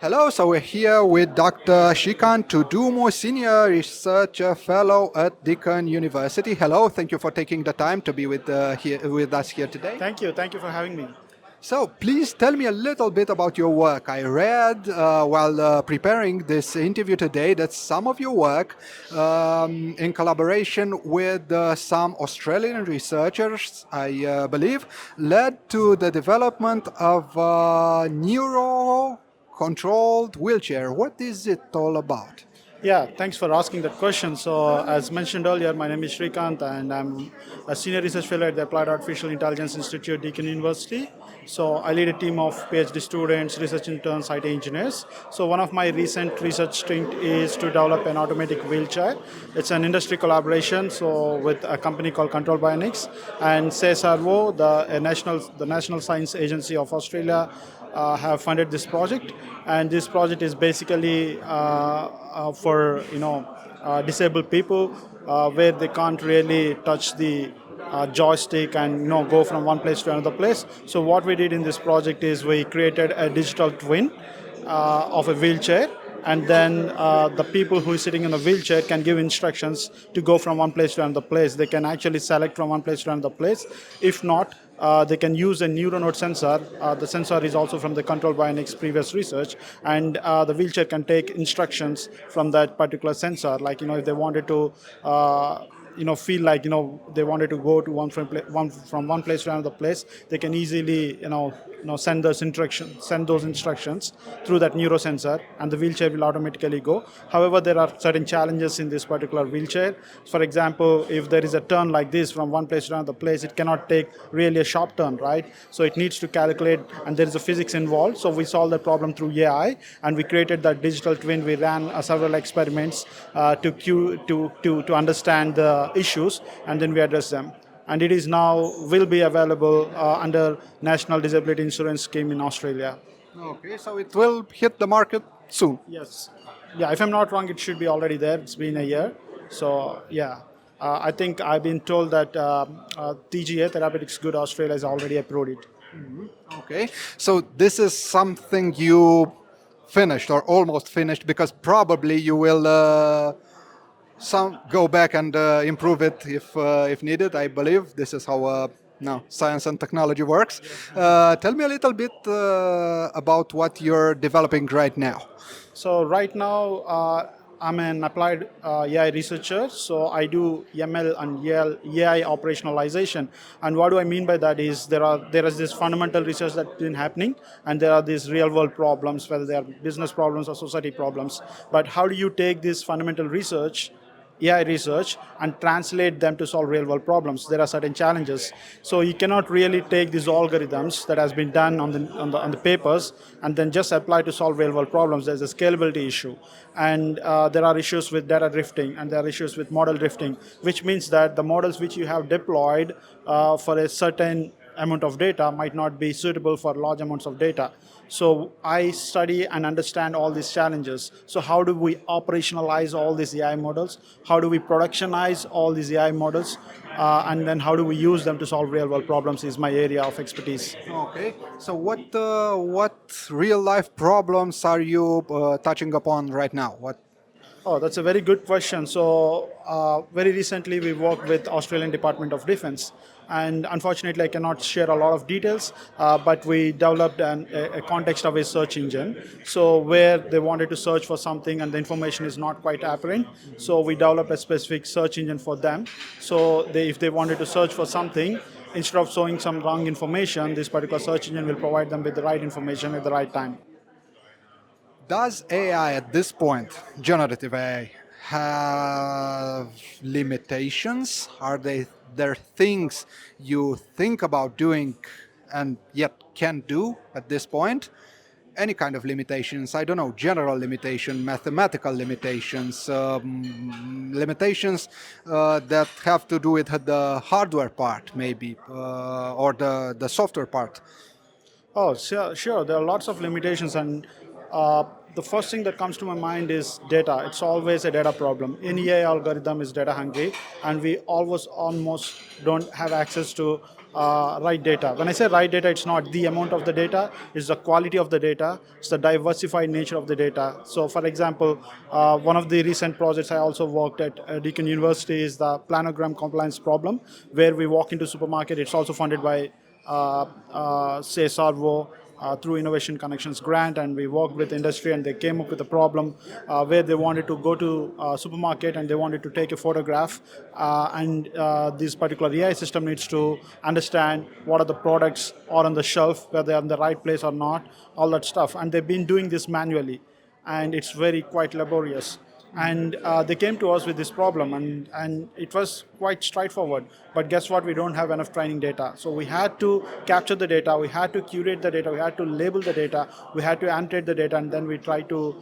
Hello, so we're here with Dr. Srikanth Thudumu, Senior Research Fellow at Deakin University. Hello, thank you for taking the time to be with us here today. Thank you for having me. So please tell me a little bit about your work. I read while preparing this interview today that some of your work, in collaboration with some Australian researchers, I believe, led to the development of a neuro-controlled wheelchair. What is it all about? Yeah, thanks for asking that question. So, as mentioned earlier, my name is Srikanth, and I'm a senior research fellow at the Applied Artificial Intelligence Institute, Deakin University. So, I lead a team of PhD students, research interns, IT engineers. So, one of my recent research stint is to develop an automatic wheelchair. It's an industry collaboration, so with a company called Control Bionics and CSRO, the National Science Agency of Australia, have funded this project, and this project is basically for disabled people where they can't really touch the joystick and go from one place to another place. So what we did in this project is we created a digital twin of a wheelchair, and then the people who is sitting in a wheelchair can give instructions to go from one place to another place. They can actually select from one place to another place. If not, they can use a neural node sensor. The sensor is also from the Control Bionics previous research, and the wheelchair can take instructions from that particular sensor. Like if they wanted to, feel like they wanted to go to from one place to another place, they can easily send those instructions through that neurosensor, and the wheelchair will automatically go. However, there are certain challenges in this particular wheelchair. For example, if there is a turn like this from one place to another place, it cannot take really a sharp turn, right? So it needs to calculate, and there is a physics involved. So we solved that problem through AI, and we created that digital twin. We ran several experiments to understand the issues, and then we address them. And it is now will be available under National Disability Insurance Scheme in Australia. Okay, so it will hit the market soon. Yes. Yeah, if I'm not wrong, it should be already there. It's been a year. So, yeah. I think I've been told that TGA, Therapeutics Good Australia, has already approved it. Okay, so this is something you finished or almost finished, because probably you will go back and improve it if needed. I believe this is how science and technology works. Tell me a little bit about what you're developing right now. So right now, I'm an applied AI researcher. So I do ML and AI operationalization. And what do I mean by that is there is this fundamental research that's been happening, and there are these real world problems, whether they are business problems or society problems. But how do you take this fundamental research, AI research, and translate them to solve real world problems? There are certain challenges. So you cannot really take these algorithms that has been done on the papers and then just apply to solve real world problems. There's a scalability issue, and there are issues with data drifting, and there are issues with model drifting, which means that the models which you have deployed for a certain amount of data might not be suitable for large amounts of data. So I study and understand all these challenges. So how do we operationalize all these AI models? How do we productionize all these AI models? And then how do we use them to solve real world problems is my area of expertise. Okay, so what real life problems are you touching upon right now? What? Oh, that's a very good question. So, very recently we worked with Australian Department of Defence, and unfortunately I cannot share a lot of details, but we developed a context-aware search engine. So, where they wanted to search for something and the information is not quite apparent, so we developed a specific search engine for them. So, if they wanted to search for something, instead of showing some wrong information, this particular search engine will provide them with the right information at the right time. Does AI at this point, generative AI, have limitations? Are there things you think about doing and yet can't do at this point? Any kind of limitations, I don't know, general limitation, mathematical limitations, limitations that have to do with the hardware part maybe, or the software part. Oh, sure. There are lots of limitations, and the first thing that comes to my mind is data. It's always a data problem. Any AI algorithm is data hungry, and we almost don't have access to right data. When I say right data, it's not the amount of the data, it's the quality of the data, it's the diversified nature of the data. So, for example, one of the recent projects I also worked at Deakin University is the planogram compliance problem, where we walk into supermarket. It's also funded by say Sarvo through Innovation Connections grant, and we worked with industry, and they came up with a problem where they wanted to go to supermarket and they wanted to take a photograph, and this particular AI system needs to understand what are the products are on the shelf, whether they are in the right place or not, all that stuff, and they've been doing this manually, and it's very quite laborious. And they came to us with this problem, and it was quite straightforward. But guess what? We don't have enough training data. So we had to capture the data, we had to curate the data, we had to label the data, we had to annotate the data, and then we tried to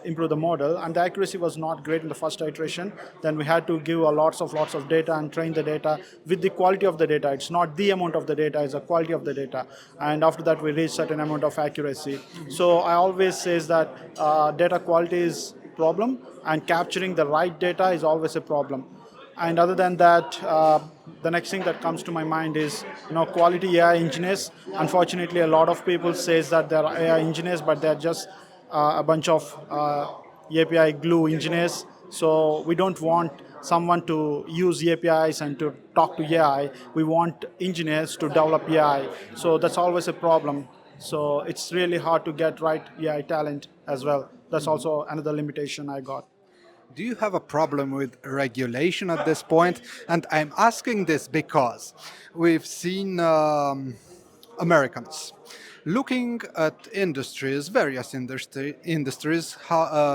improve the model. And the accuracy was not great in the first iteration. Then we had to give lots of data and train the data with the quality of the data. It's not the amount of the data, it's the quality of the data. And after that, we reached certain amount of accuracy. So I always says that data quality is problem, and capturing the right data is always a problem. And other than that, the next thing that comes to my mind is, quality AI engineers. Unfortunately, a lot of people says that they're AI engineers, but they're just a bunch of API glue engineers. So we don't want someone to use APIs and to talk to AI. We want engineers to develop AI. So that's always a problem. So it's really hard to get right AI talent as well. That's also another limitation I got. Do you have a problem with regulation at this point? And I'm asking this because we've seen Americans looking at industries, various industries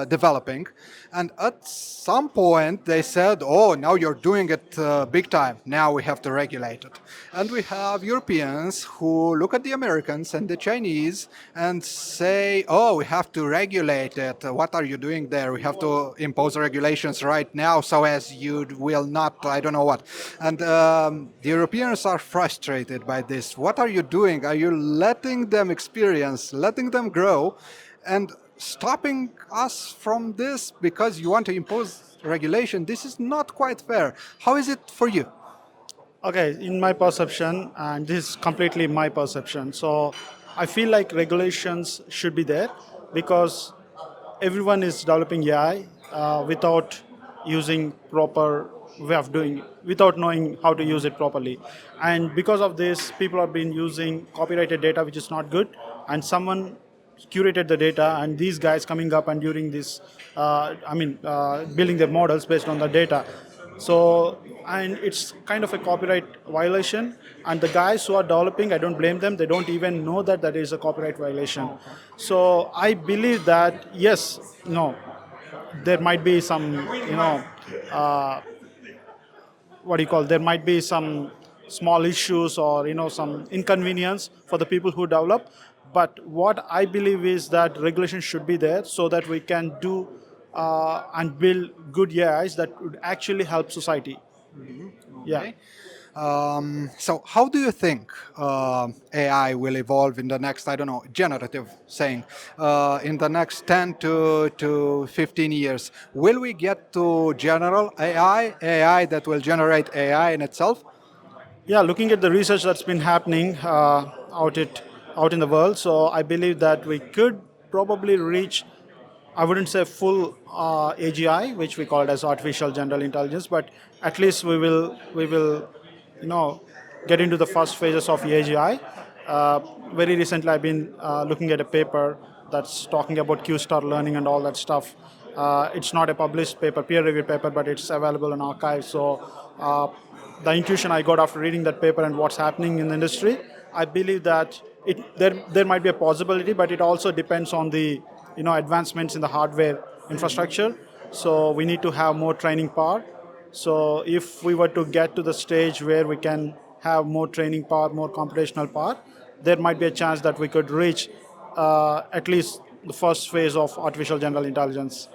developing, and at some point they said, "Oh, now you're doing it big time. Now we have to regulate it." And we have Europeans who look at the Americans and the Chinese and say, "Oh, we have to regulate it. What are you doing there? We have to impose regulations right now so as you will not, I don't know what." And the Europeans are frustrated by this. What are you doing? Are you letting them experience, letting them grow, and stopping us from this because you want to impose regulation? This is not quite fair. How is it for you? Okay, in my perception, and this is completely my perception, so I feel like regulations should be there because everyone is developing AI without using proper way of doing it, without knowing how to use it properly. And because of this, people have been using copyrighted data, which is not good. And someone curated the data, and these guys coming up and during this, building their models based on the data. So, and it's kind of a copyright violation. And the guys who are developing, I don't blame them. They don't even know that that is a copyright violation. So I believe that yes, no, there might be some, uh, what do you call? There might be some small issues or some inconvenience for the people who develop. But what I believe is that regulation should be there so that we can do and build good AIs that would actually help society. Yeah. Okay. So, how do you think AI will evolve in the next, I don't know, generative saying, in the next 10 to 15 years? Will we get to general AI that will generate AI in itself? Yeah, looking at the research that's been happening out in the world, so I believe that we could probably reach, I wouldn't say full AGI, which we call it as artificial general intelligence, but at least we will you know get into the first phases of AGI. Very recently, I've been looking at a paper that's talking about Q-star learning and all that stuff. It's not a published paper, peer-reviewed paper, but it's available in archive. So the intuition I got after reading that paper and what's happening in the industry, I believe that there might be a possibility, but it also depends on the advancements in the hardware infrastructure. So we need to have more training power. So if we were to get to the stage where we can have more training power, more computational power, there might be a chance that we could reach at least the first phase of artificial general intelligence.